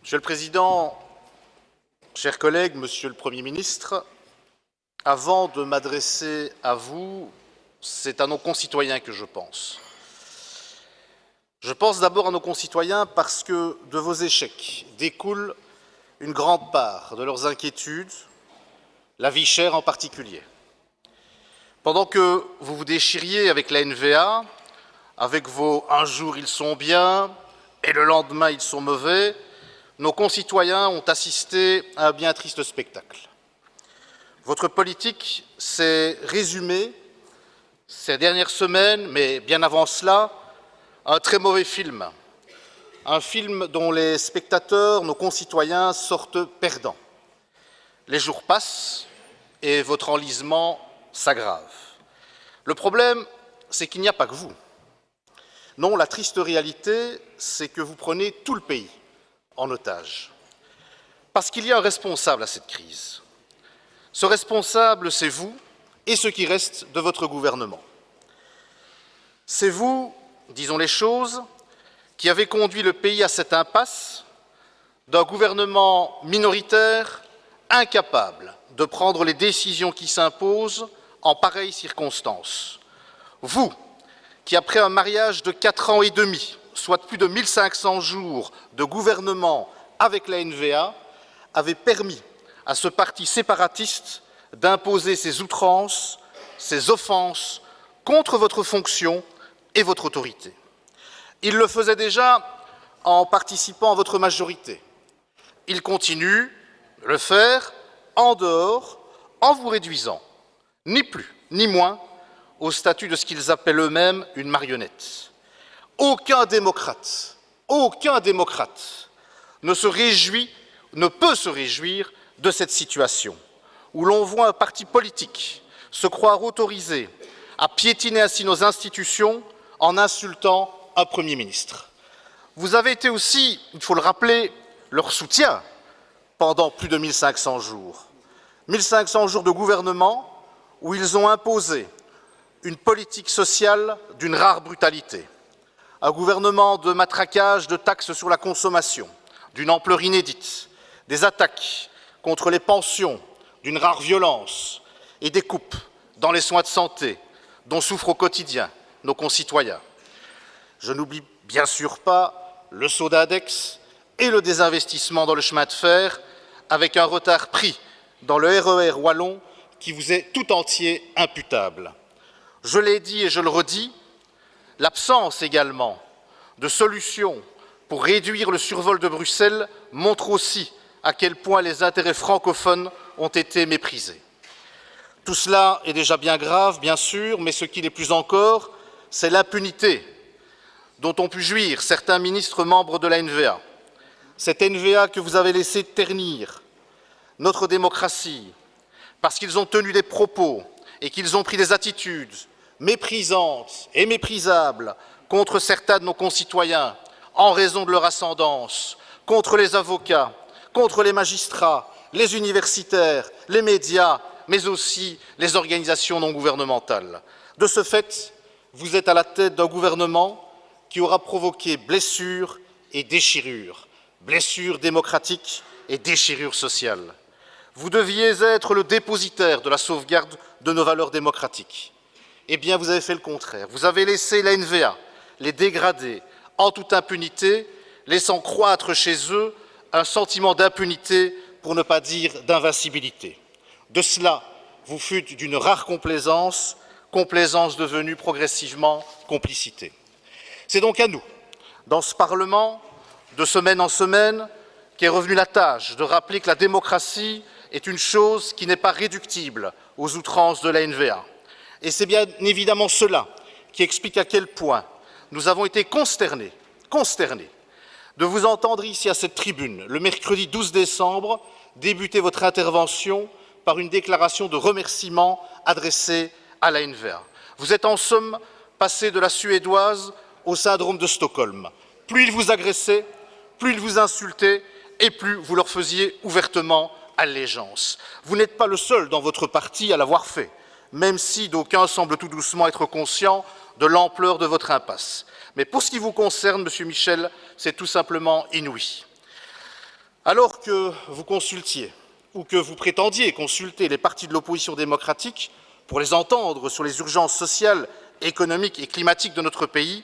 Monsieur le Président, chers collègues, Monsieur le Premier ministre, avant de m'adresser à vous, c'est à nos concitoyens que je pense. Je pense d'abord à nos concitoyens parce que de vos échecs découle une grande part de leurs inquiétudes, la vie chère en particulier. Pendant que vous vous déchiriez avec la NVA, avec vos « un jour ils sont bien et le lendemain ils sont mauvais », nos concitoyens ont assisté à un bien triste spectacle. Votre politique s'est résumée ces dernières semaines, mais bien avant cela, à un très mauvais film. Un film dont les spectateurs, nos concitoyens, sortent perdants. Les jours passent et votre enlisement s'aggrave. Le problème, c'est qu'il n'y a pas que vous. Non, la triste réalité, c'est que vous prenez tout le pays en otage. Parce qu'il y a un responsable à cette crise. Ce responsable, c'est vous et ce qui reste de votre gouvernement. C'est vous, disons les choses, qui avez conduit le pays à cette impasse d'un gouvernement minoritaire incapable de prendre les décisions qui s'imposent en pareilles circonstances. Vous, qui après un mariage de 4 ans et demi, soit plus de 1500 jours de gouvernement avec la NVA, avez permis à ce parti séparatiste d'imposer ses outrances, ses offenses contre votre fonction et votre autorité. Il le faisait déjà en participant à votre majorité. Il continue de le faire en dehors, en vous réduisant, ni plus ni moins, au statut de ce qu'ils appellent eux-mêmes une marionnette. Aucun démocrate ne peut se réjouir de cette situation, où l'on voit un parti politique se croire autorisé à piétiner ainsi nos institutions en insultant un Premier ministre. Vous avez été aussi, il faut le rappeler, leur soutien pendant plus de 1500 jours. 1500 jours de gouvernement où ils ont imposé une politique sociale d'une rare brutalité. Un gouvernement de matraquage de taxes sur la consommation, d'une ampleur inédite, des attaques contre les pensions, d'une rare violence et des coupes dans les soins de santé dont souffrent au quotidien nos concitoyens. Je n'oublie bien sûr pas le saut d'index et le désinvestissement dans le chemin de fer avec un retard pris dans le RER wallon qui vous est tout entier imputable. Je l'ai dit et je le redis, l'absence également de solutions pour réduire le survol de Bruxelles montre aussi à quel point les intérêts francophones ont été méprisés. Tout cela est déjà bien grave, bien sûr, mais ce qui l'est plus encore, c'est l'impunité dont ont pu jouir certains ministres membres de la NVA. Cette NVA que vous avez laissé ternir notre démocratie parce qu'ils ont tenu des propos et qu'ils ont pris des attitudes méprisantes et méprisables contre certains de nos concitoyens en raison de leur ascendance, contre les avocats, contre les magistrats, les universitaires, les médias, mais aussi les organisations non gouvernementales. De ce fait, vous êtes à la tête d'un gouvernement qui aura provoqué blessures et déchirures, blessures démocratiques et déchirures sociales. Vous deviez être le dépositaire de la sauvegarde de nos valeurs démocratiques. Eh bien, vous avez fait le contraire. Vous avez laissé la NVA les dégrader en toute impunité, laissant croître chez eux un sentiment d'impunité, pour ne pas dire d'invincibilité. De cela, vous fûtes d'une rare complaisance, complaisance devenue progressivement complicité. C'est donc à nous, dans ce Parlement, de semaine en semaine, qu'est revenue la tâche de rappeler que la démocratie est une chose qui n'est pas réductible aux outrances de la NVA. Et c'est bien évidemment cela qui explique à quel point nous avons été consternés de vous entendre ici à cette tribune, le mercredi 12 décembre, débuter votre intervention par une déclaration de remerciement adressée à la NVA. Vous êtes en somme passé de la suédoise au syndrome de Stockholm. Plus ils vous agressaient, plus ils vous insultaient et plus vous leur faisiez ouvertement allégeance. Vous n'êtes pas le seul dans votre parti à l'avoir fait, même si d'aucuns semblent tout doucement être conscients de l'ampleur de votre impasse. Mais pour ce qui vous concerne, Monsieur Michel, c'est tout simplement inouï. Alors que vous consultiez, ou que vous prétendiez consulter les partis de l'opposition démocratique pour les entendre sur les urgences sociales, économiques et climatiques de notre pays,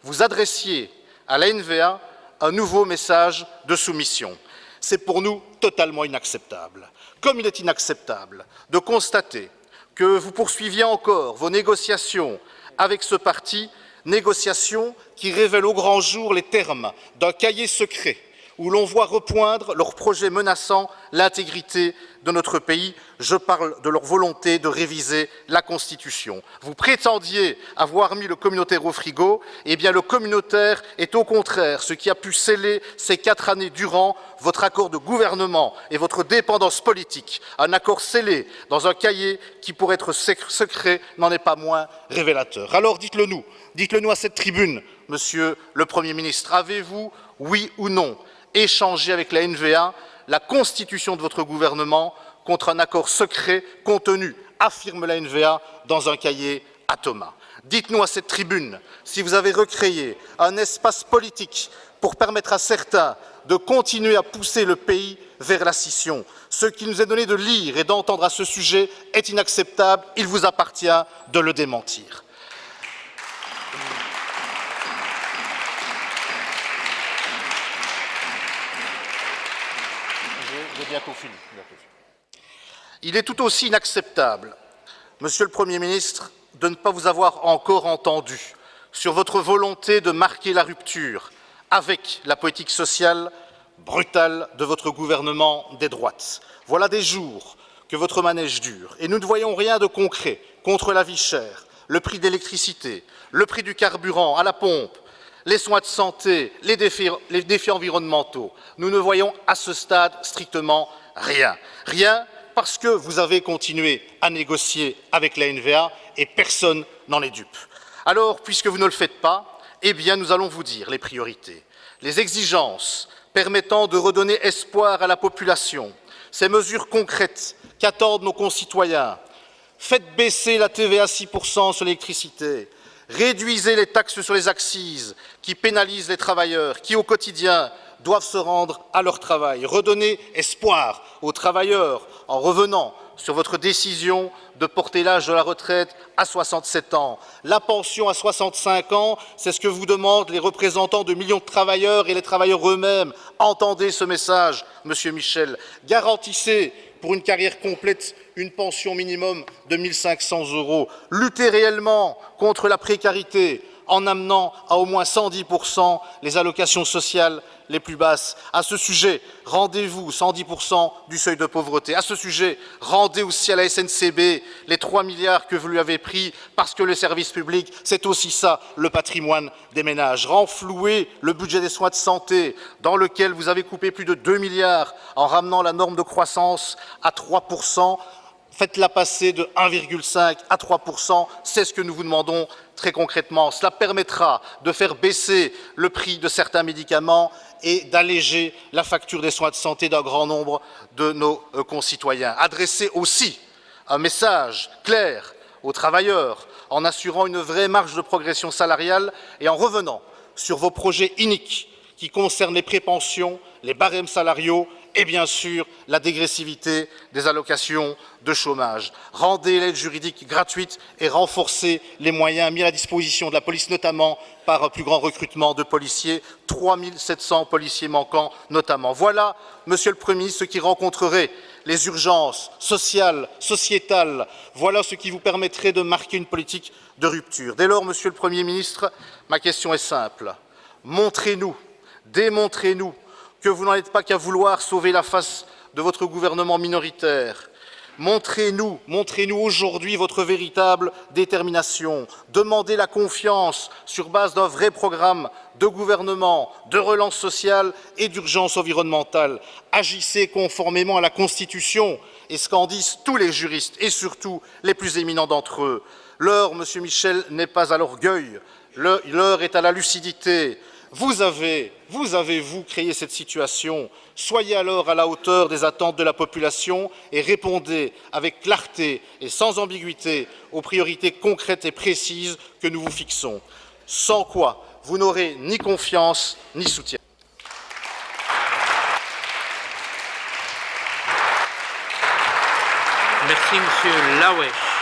vous adressiez à la NVA un nouveau message de soumission. C'est pour nous totalement inacceptable. Comme il est inacceptable de constater que vous poursuiviez encore vos négociations avec ce parti, négociations qui révèlent au grand jour les termes d'un cahier secret où l'on voit repoindre leurs projets menaçant l'intégrité de notre pays. Je parle de leur volonté de réviser la Constitution. Vous prétendiez avoir mis le communautaire au frigo, eh bien le communautaire est au contraire ce qui a pu sceller ces 4 années durant votre accord de gouvernement et votre dépendance politique. Un accord scellé dans un cahier qui, pour être secret, n'en est pas moins révélateur. Alors dites-le nous à cette tribune, Monsieur le Premier ministre, avez-vous, oui ou non, échanger avec la NVA la constitution de votre gouvernement contre un accord secret contenu, affirme la NVA, dans un cahier à Thomas. Dites-nous à cette tribune si vous avez recréé un espace politique pour permettre à certains de continuer à pousser le pays vers la scission. Ce qu'il nous est donné de lire et d'entendre à ce sujet est inacceptable. Il vous appartient de le démentir. Il est tout aussi inacceptable, Monsieur le Premier ministre, de ne pas vous avoir encore entendu sur votre volonté de marquer la rupture avec la politique sociale brutale de votre gouvernement des droites. Voilà des jours que votre manège dure et nous ne voyons rien de concret contre la vie chère, le prix de l'électricité, le prix du carburant à la pompe, les soins de santé, les défis environnementaux. Nous ne voyons à ce stade strictement rien. Rien parce que vous avez continué à négocier avec la NVA et personne n'en est dupe. Alors, puisque vous ne le faites pas, eh bien, nous allons vous dire les priorités, les exigences permettant de redonner espoir à la population, ces mesures concrètes qu'attendent nos concitoyens. Faites baisser la TVA à 6% sur l'électricité, réduisez les taxes sur les accises qui pénalisent les travailleurs, qui au quotidien doivent se rendre à leur travail. Redonnez espoir aux travailleurs en revenant sur votre décision de porter l'âge de la retraite à 67 ans. La pension à 65 ans, c'est ce que vous demandent les représentants de millions de travailleurs et les travailleurs eux-mêmes. Entendez ce message, Monsieur Michel. Garantissez pour une carrière complète une pension minimum de 1 500 €. Luttez réellement contre la précarité en amenant à au moins 110% les allocations sociales les plus basses. À ce sujet, rendez-vous 110% du seuil de pauvreté. À ce sujet, rendez aussi à la SNCB les 3 milliards que vous lui avez pris, parce que le service public, c'est aussi ça, le patrimoine des ménages. Renflouez le budget des soins de santé, dans lequel vous avez coupé plus de 2 milliards en ramenant la norme de croissance à 3%. Faites-la passer de 1,5 à 3%, c'est ce que nous vous demandons très concrètement. Cela permettra de faire baisser le prix de certains médicaments et d'alléger la facture des soins de santé d'un grand nombre de nos concitoyens. Adressez aussi un message clair aux travailleurs en assurant une vraie marge de progression salariale et en revenant sur vos projets iniques qui concernent les prépensions, les barèmes salariaux et bien sûr la dégressivité des allocations de chômage. Rendez l'aide juridique gratuite et renforcez les moyens mis à la disposition de la police, notamment par un plus grand recrutement de policiers, 3 700 policiers manquants notamment. Voilà, Monsieur le Premier ministre, ce qui rencontrerait les urgences sociales, sociétales. Voilà ce qui vous permettrait de marquer une politique de rupture. Dès lors, Monsieur le Premier ministre, ma question est simple. Montrez-nous, démontrez-nous que vous n'en êtes pas qu'à vouloir sauver la face de votre gouvernement minoritaire. Montrez-nous aujourd'hui votre véritable détermination. Demandez la confiance sur base d'un vrai programme de gouvernement, de relance sociale et d'urgence environnementale. Agissez conformément à la Constitution et ce qu'en disent tous les juristes et surtout les plus éminents d'entre eux. L'heure, Monsieur Michel, n'est pas à l'orgueil, l'heure est à la lucidité. Vous avez créé cette situation. Soyez alors à la hauteur des attentes de la population et répondez avec clarté et sans ambiguïté aux priorités concrètes et précises que nous vous fixons. Sans quoi, vous n'aurez ni confiance ni soutien. Merci, Monsieur Lawesh.